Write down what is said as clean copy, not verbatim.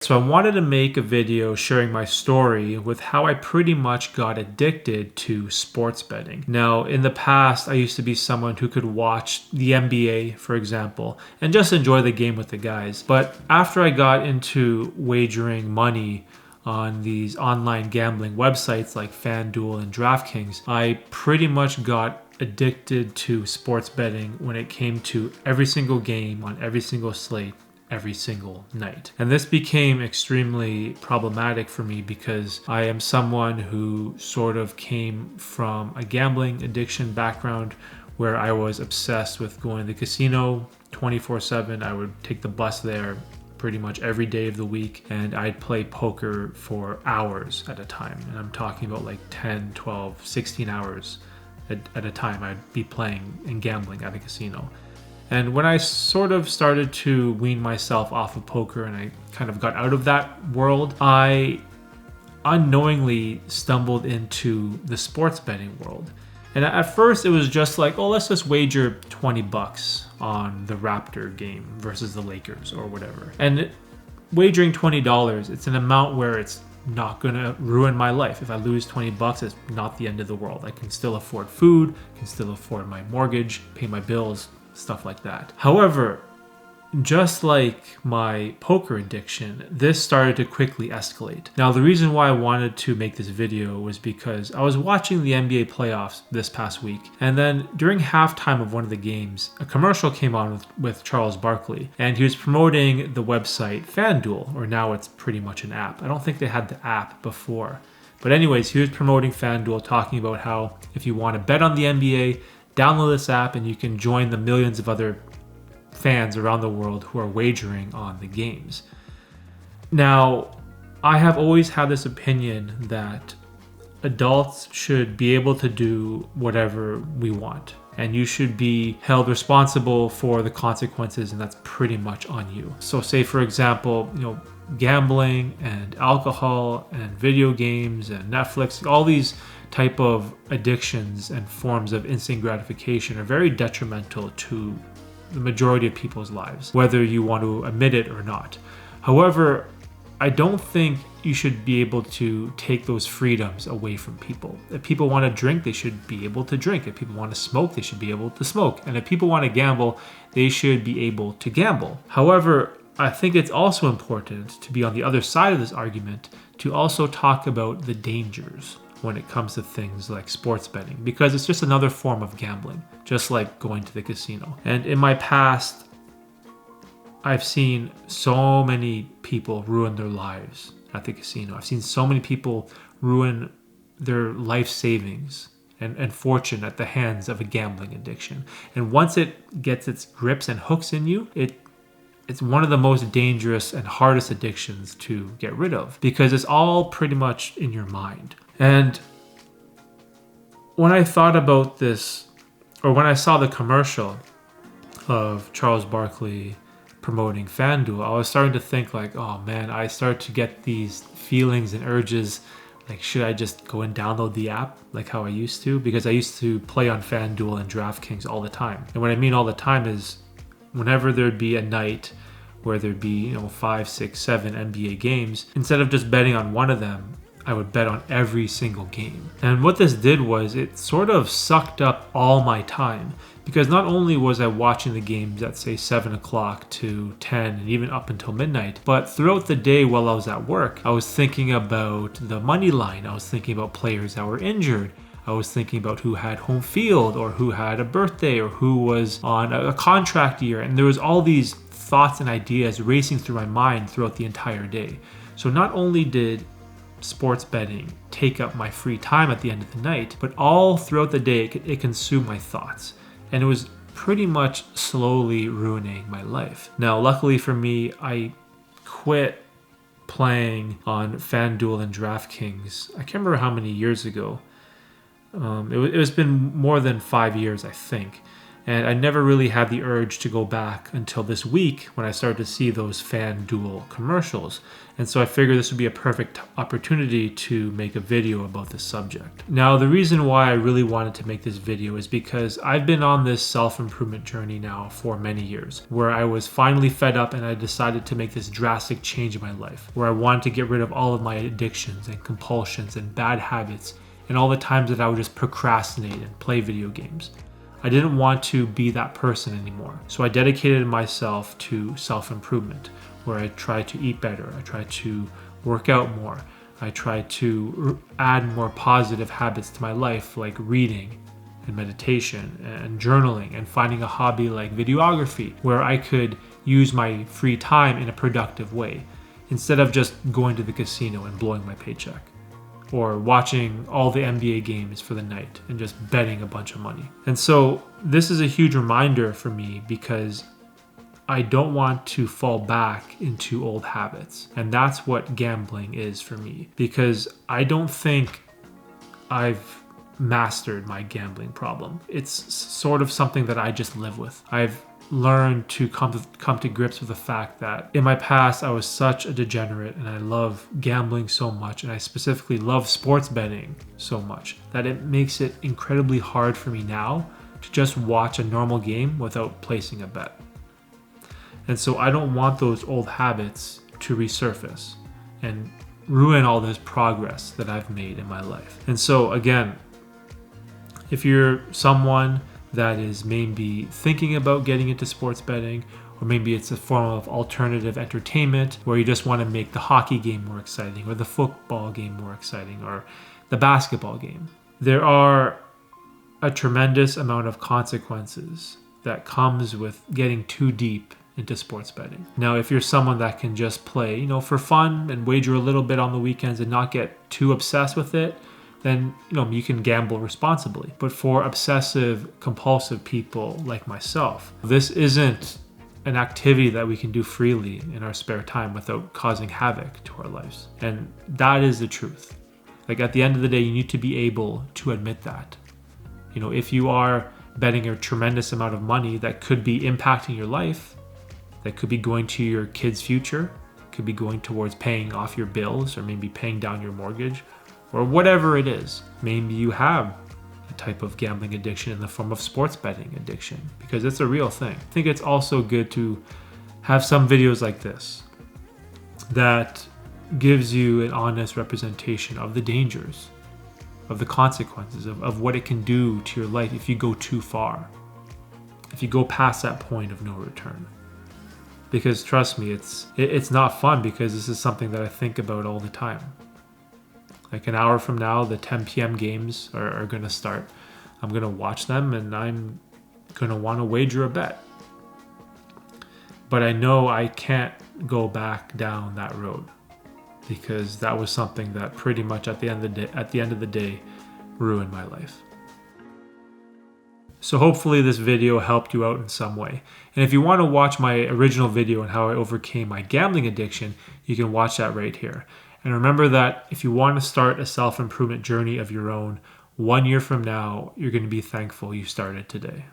So I wanted to make a video sharing my story with how I pretty much got addicted to sports betting. Now, in the past, I used to be someone who could watch the NBA, for example, and just enjoy the game with the guys. But after I got into wagering money on these online gambling websites like FanDuel and DraftKings, I pretty much got addicted to sports betting when it came to every single game on every single slate every single night. And this became extremely problematic for me because I am someone who sort of came from a gambling addiction background where I was obsessed with going to the casino 24/7. I would take the bus there pretty much every day of the week, and I'd play poker for hours at a time. And I'm talking about like 10, 12, 16 hours at a time I'd be playing and gambling at a casino. And when I sort of started to wean myself off of poker and I kind of got out of that world, I unknowingly stumbled into the sports betting world. And at first it was just like, oh, let's just wager $20 on the Raptor game versus the Lakers or whatever. And wagering $20, it's an amount where it's not gonna ruin my life. If I lose $20, it's not the end of the world. I can still afford food, can still afford my mortgage, pay my bills, stuff like that. However, just like my poker addiction, this started to quickly escalate. Now, the reason why I wanted to make this video was because I was watching the NBA playoffs this past week, and then during halftime of one of the games, a commercial came on with Charles Barkley, and he was promoting the website FanDuel, or now it's pretty much an app. I don't think they had the app before. But anyways, he was promoting FanDuel, talking about how if you want to bet on the NBA, download this app and you can join the millions of other fans around the world who are wagering on the games. Now, I have always had this opinion that adults should be able to do whatever we want, and you should be held responsible for the consequences, and that's pretty much on you. So say, for example, gambling and alcohol and video games and Netflix, all these type of addictions and forms of instant gratification are very detrimental to the majority of people's lives, whether you want to admit it or not. However, I don't think you should be able to take those freedoms away from people. If people want to drink, they should be able to drink. If people want to smoke, they should be able to smoke. And if people want to gamble, they should be able to gamble. However, I think it's also important to be on the other side of this argument to also talk about the dangers when it comes to things like sports betting, because it's just another form of gambling, just like going to the casino. And in my past, I've seen so many people ruin their lives at the casino. I've seen so many people ruin their life savings and fortune at the hands of a gambling addiction. And once it gets its grips and hooks in you, it's one of the most dangerous and hardest addictions to get rid of, because it's all pretty much in your mind. And when I thought about this, or when I saw the commercial of Charles Barkley promoting FanDuel, I was starting to think like, oh man, I start to get these feelings and urges like, should I just go and download the app like how I used to? Because I used to play on FanDuel and DraftKings all the time. And what I mean all the time is whenever there'd be a night where there'd be 5, 6, 7 NBA games, instead of just betting on one of them, I would bet on every single game. And what this did was it sort of sucked up all my time, because not only was I watching the games at say 7 o'clock to 10 and even up until midnight, but throughout the day while I was at work, I was thinking about the money line. I was thinking about players that were injured. I was thinking about who had home field or who had a birthday or who was on a contract year. And there was all these thoughts and ideas racing through my mind throughout the entire day. So not only did sports betting take up my free time at the end of the night, but all throughout the day it consumed my thoughts, and it was pretty much slowly ruining my life. Now, luckily for me, I quit playing on FanDuel and DraftKings. I can't remember how many years ago. It was been more than 5 years, I think. And I never really had the urge to go back until this week when I started to see those FanDuel commercials. And so I figured this would be a perfect opportunity to make a video about this subject. Now, the reason why I really wanted to make this video is because I've been on this self-improvement journey now for many years, where I was finally fed up and I decided to make this drastic change in my life, where I wanted to get rid of all of my addictions and compulsions and bad habits and all the times that I would just procrastinate and play video games. I didn't want to be that person anymore. So I dedicated myself to self-improvement, where I tried to eat better, I tried to work out more, I tried to add more positive habits to my life, like reading and meditation and journaling and finding a hobby like videography, where I could use my free time in a productive way instead of just going to the casino and blowing my paycheck, or watching all the NBA games for the night and just betting a bunch of money. And so this is a huge reminder for me because I don't want to fall back into old habits. And that's what gambling is for me, because I don't think I've mastered my gambling problem. It's sort of something that I just live with. I've learned to come to grips with the fact that in my past I was such a degenerate and I love gambling so much, and I specifically love sports betting so much, that it makes it incredibly hard for me now to just watch a normal game without placing a bet. And so I don't want those old habits to resurface and ruin all this progress that I've made in my life. And so again, if you're someone that is maybe thinking about getting into sports betting, or maybe it's a form of alternative entertainment where you just want to make the hockey game more exciting, or the football game more exciting, or the basketball game, there are a tremendous amount of consequences that comes with getting too deep into sports betting. Now, if you're someone that can just play, for fun and wager a little bit on the weekends and not get too obsessed with it, then you can gamble responsibly. But for obsessive, compulsive people like myself, this isn't an activity that we can do freely in our spare time without causing havoc to our lives. And that is the truth. Like, at the end of the day, you need to be able to admit that. If you are betting a tremendous amount of money that could be impacting your life, that could be going to your kid's future, could be going towards paying off your bills, or maybe paying down your mortgage, or whatever it is. Maybe you have a type of gambling addiction in the form of sports betting addiction, because it's a real thing. I think it's also good to have some videos like this that gives you an honest representation of the dangers, of the consequences, of what it can do to your life if you go too far, if you go past that point of no return. Because trust me, it's not fun, because this is something that I think about all the time. Like, an hour from now, the 10 p.m. games are going to start. I'm going to watch them and I'm going to want to wager a bet. But I know I can't go back down that road, because that was something that pretty much at the end of the day ruined my life. So hopefully this video helped you out in some way. And if you want to watch my original video on how I overcame my gambling addiction, you can watch that right here. And remember that if you want to start a self-improvement journey of your own, 1 year from now, you're going to be thankful you started today.